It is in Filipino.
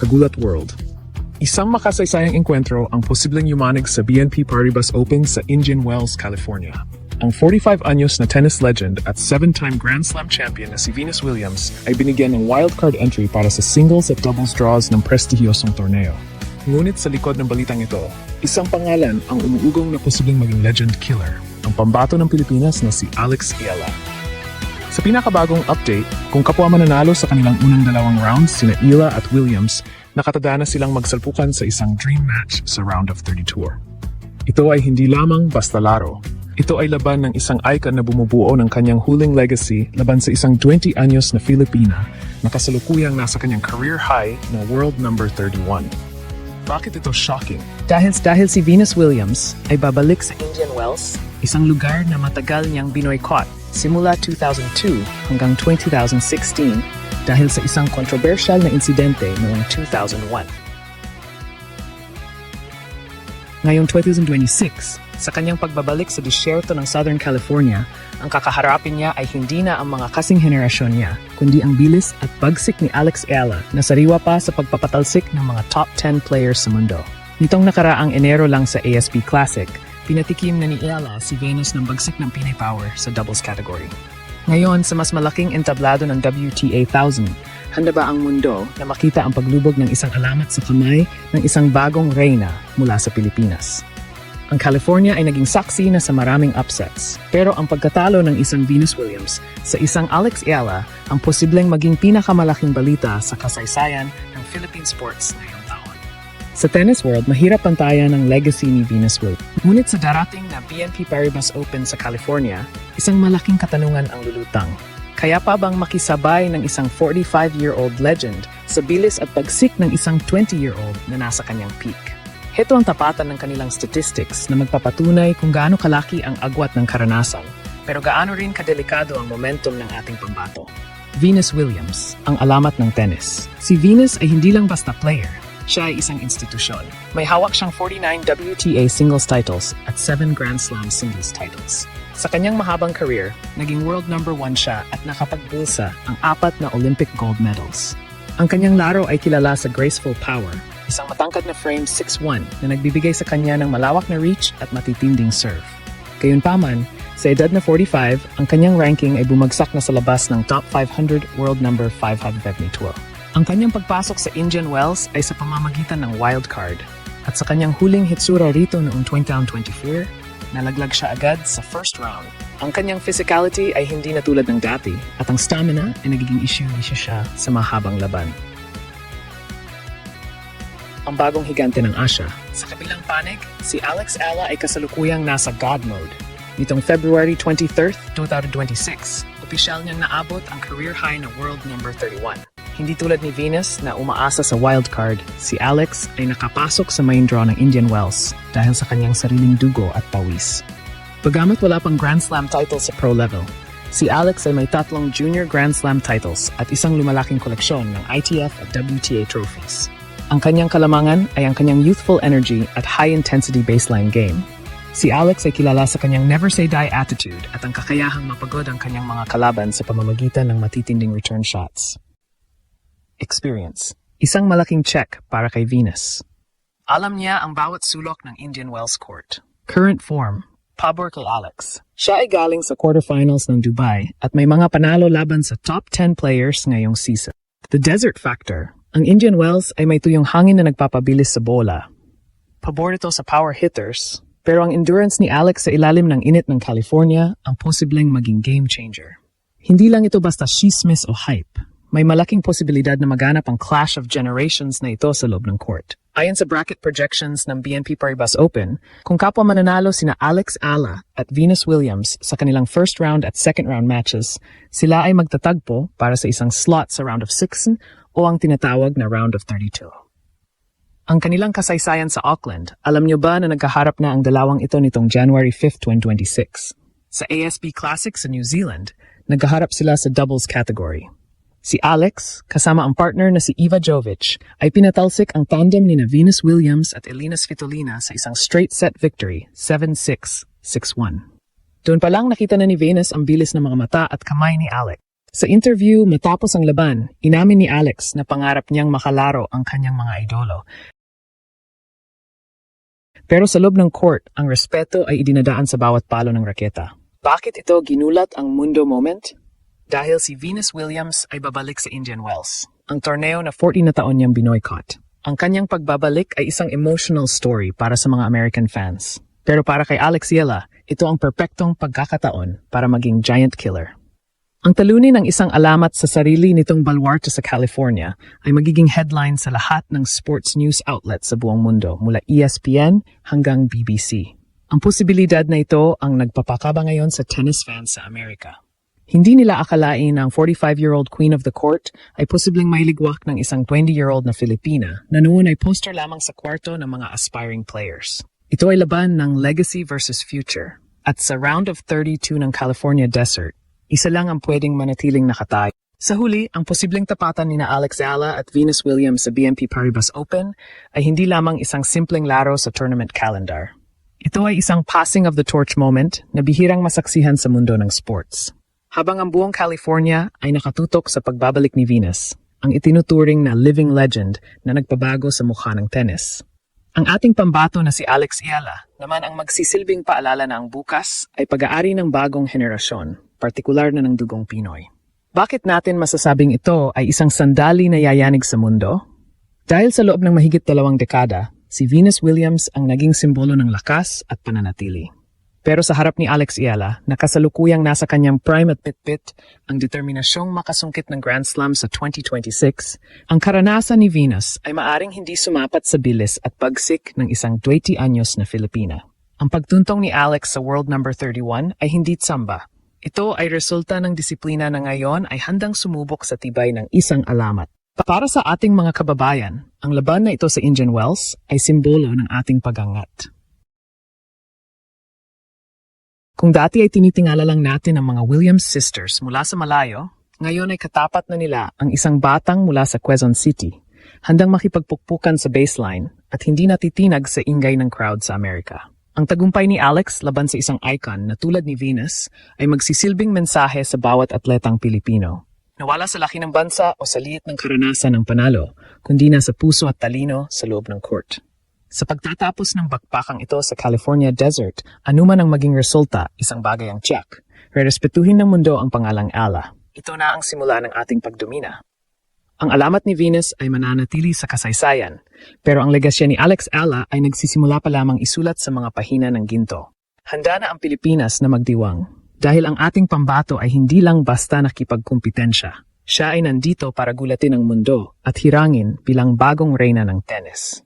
Kagulat World. Isang makasaysayang enkwentro ang posibleng yumanig sa BNP Paribas Open sa Indian Wells, California. Ang 45 anyos na tennis legend at 7-time Grand Slam champion na si Venus Williams ay binigyan ng wildcard entry para sa singles at doubles draws ng prestihiyosong torneo. Ngunit sa likod ng balitang ito, isang pangalan ang umuugong na posibleng maging legend killer, ang pambato ng Pilipinas na si Alex Eala. Sa pinakabagong update, kung kapwa mananalo sa kanilang unang dalawang rounds sina Eala at Williams, nakatada na silang magsalpukan sa isang dream match sa round of 32. Ito ay hindi lamang basta laro. Ito ay laban ng isang icon na bumubuo ng kanyang huling legacy laban sa isang 20 anyos na Filipina na kasalukuyang nasa kanyang career high na world number 31. Bakit ito shocking? Dahil si Venus Williams ay babalik sa Indian Wells, isang lugar na matagal niyang binoykot simula 2002 hanggang 2016 dahil sa isang kontrobersyal na insidente noong 2001. Ngayong 2026, sa kanyang pagbabalik sa disyerto ng Southern California, ang kakaharapin niya ay hindi na ang mga kasing henerasyon niya, kundi ang bilis at bagsik ni Alex Eala na sariwa pa sa pagpapatalsik ng mga top 10 players sa mundo. Nitong nakaraang Enero lang sa ASP Classic, pinatikim na ni Eala si Venus ng bagsik ng Pinay Power sa doubles category. Ngayon, sa mas malaking entablado ng WTA 1000, handa ba ang mundo na makita ang paglubog ng isang alamat sa kamay ng isang bagong reyna mula sa Pilipinas? Ang California ay naging saksi na sa maraming upsets, pero ang pagkatalo ng isang Venus Williams sa isang Alex Eala ang posibleng maging pinakamalaking balita sa kasaysayan ng Philippine sports ngayong taon. Sa tennis world, mahirap pantayan ang legacy ni Venus Williams. Ngunit sa darating na BNP Paribas Open sa California, isang malaking katanungan ang lulutang. Kaya pa bang makisabay ng isang 45-year-old legend sa bilis at pagsik ng isang 20-year-old na nasa kanyang peak? Heto ang tapatan ng kanilang statistics na magpapatunay kung gaano kalaki ang agwat ng karanasan, pero gaano rin kadelikado ang momentum ng ating pambato. Venus Williams, ang alamat ng tennis. Si Venus ay hindi lang basta player, siya ay isang institusyon. May hawak siyang 49 WTA singles titles at 7 Grand Slam singles titles. Sa kanyang mahabang career, naging world number 1 siya at nakapagbulsa ang 4 na Olympic gold medals. Ang kanyang laro ay kilala sa graceful power, isang matangkad na frame 6'1" na nagbibigay sa kanya ng malawak na reach at matitinding serve. Gayunpaman, sa edad na 45, ang kanyang ranking ay bumagsak na sa labas ng top 500 world number 512. Ang kanyang pagpasok sa Indian Wells ay sa pamamagitan ng wildcard, at sa kanyang huling hitsura rito noong 2024, nalaglag siya agad sa first round. Ang kanyang physicality ay hindi na tulad ng dati, at ang stamina ay nagiging issue siya sa mahabang laban. Ang bagong higante ng Asia. Sa kabilang panig, si Alex Eala ay kasalukuyang nasa God mode. Nitong February 23, 2026, opisyal niyang naabot ang career high na world number 31. Hindi tulad ni Venus na umaasa sa wildcard, si Alex ay nakapasok sa main draw ng Indian Wells dahil sa kanyang sariling dugo at pawis. Bagamat wala pang Grand Slam title sa pro level, si Alex ay may 3 junior Grand Slam titles at isang lumalaking koleksyon ng ITF at WTA trophies. Ang kanyang kalamangan ay ang kanyang youthful energy at high-intensity baseline game. Si Alex ay kilala sa kanyang never-say-die attitude at ang kakayahang mapagod ang kanyang mga kalaban sa pamamagitan ng matitinding return shots. Experience. Isang malaking check para kay Venus. Alam niya ang bawat sulok ng Indian Wells Court. Current form. Pabor kay Alex. Siya ay galing sa quarterfinals ng Dubai at may mga panalo laban sa top 10 players ngayong season. The desert factor. Ang Indian Wells ay may tuyong hangin na nagpapabilis sa bola. Pabor ito sa power hitters, pero ang endurance ni Alex sa ilalim ng init ng California ang posibleng maging game changer. Hindi lang ito basta chismis o hype. May malaking posibilidad na maganap ang clash of generations na ito sa loob ng court. Ayon sa bracket projections ng BNP Paribas Open, kung kapwa mananalo sina Alex Eala at Venus Williams sa kanilang first round at second round matches, sila ay magtatagpo para sa isang slot sa round of 6 o ang tinatawag na round of 32. Ang kanilang kasaysayan sa Auckland, alam nyo ba na nagkaharap na ang dalawang ito nitong January 5, 2026? Sa ASB Classic sa New Zealand, nagkaharap sila sa doubles category. Si Alex, kasama ang partner na si Iva Jovic, ay pinatalsik ang tandem ni Venus Williams at Elina Svitolina sa isang straight set victory, 7-6, 6-1. Doon pa lang nakita na ni Venus ang bilis ng mga mata at kamay ni Alex. Sa interview matapos ang laban, inamin ni Alex na pangarap niyang makalaro ang kanyang mga idolo. Pero sa loob ng court, ang respeto ay idinadaan sa bawat palo ng raketa. Bakit ito ginulat ang Mundo Moment? Dahil si Venus Williams ay babalik sa Indian Wells, ang torneo na 40 na taon niyang binoycott. Ang kanyang pagbabalik ay isang emotional story para sa mga American fans. Pero para kay Alex Yela, ito ang perpektong pagkakataon para maging giant killer. Ang talunin ng isang alamat sa sarili nitong baluarte sa California ay magiging headline sa lahat ng sports news outlets sa buong mundo mula ESPN hanggang BBC. Ang posibilidad na ito ang nagpapakaba ngayon sa tennis fans sa Amerika. Hindi nila akalain na ang 45-year-old queen of the court ay posibleng mailigwak ng isang 20-year-old na Filipina na noon ay poster lamang sa kwarto ng mga aspiring players. Ito ay laban ng legacy versus future. At sa round of 32 ng California Desert, isa lang ang pwedeng manatiling nakatayo. Sa huli, ang posibleng tapatan ni Alex Yela at Venus Williams sa BNP Paribas Open ay hindi lamang isang simpleng laro sa tournament calendar. Ito ay isang passing of the torch moment na bihirang masaksihan sa mundo ng sports. Habang ang buong California ay nakatutok sa pagbabalik ni Venus, ang itinuturing na living legend na nagpabago sa mukha ng tennis. Ang ating pambato na si Alex Yela naman ang magsisilbing paalala na ang bukas ay pag-aari ng bagong henerasyon, partikular na ng dugong Pinoy. Bakit natin masasabing ito ay isang sandali na yayanig sa mundo? Dahil sa loob ng mahigit 2 dekada, si Venus Williams ang naging simbolo ng lakas at pananatili. Pero sa harap ni Alex Yela, nakasalukuyang nasa kanyang prime at pitpit ang determinasyong makasungkit ng Grand Slam sa 2026, ang karanasan ni Venus ay maaring hindi sumapat sa bilis at pagsik ng isang 20 anyos na Filipina. Ang pagtuntong ni Alex sa world number 31 ay hindi tsamba. Ito ay resulta ng disiplina na ngayon ay handang sumubok sa tibay ng isang alamat. Para sa ating mga kababayan, ang laban na ito sa Indian Wells ay simbolo ng ating pagangat. Kung dati ay tinitingala lang natin ang mga Williams sisters mula sa malayo, ngayon ay katapat na nila ang isang batang mula sa Quezon City, handang makipagpukpukan sa baseline at hindi natitinag sa ingay ng crowd sa Amerika. Ang tagumpay ni Alex laban sa isang icon na tulad ni Venus ay magsisilbing mensahe sa bawat atletang Pilipino. Nawala sa laki ng bansa o sa liit ng karanasan ng panalo, kundi na sa puso at talino sa loob ng court. Sa pagtatapos ng bakbakang ito sa California Desert, anuman ang maging resulta, isang bagay ang tiyak. Rerespetuhin ng mundo ang pangalang Yela. Ito na ang simula ng ating pagdomina. Ang alamat ni Venus ay mananatili sa kasaysayan, pero ang legasya ni Alex Yela ay nagsisimula pa lamang isulat sa mga pahina ng ginto. Handa na ang Pilipinas na magdiwang, dahil ang ating pambato ay hindi lang basta nakipagkumpetensya. Siya ay nandito para gulatin ang mundo at hirangin bilang bagong reyna ng tennis.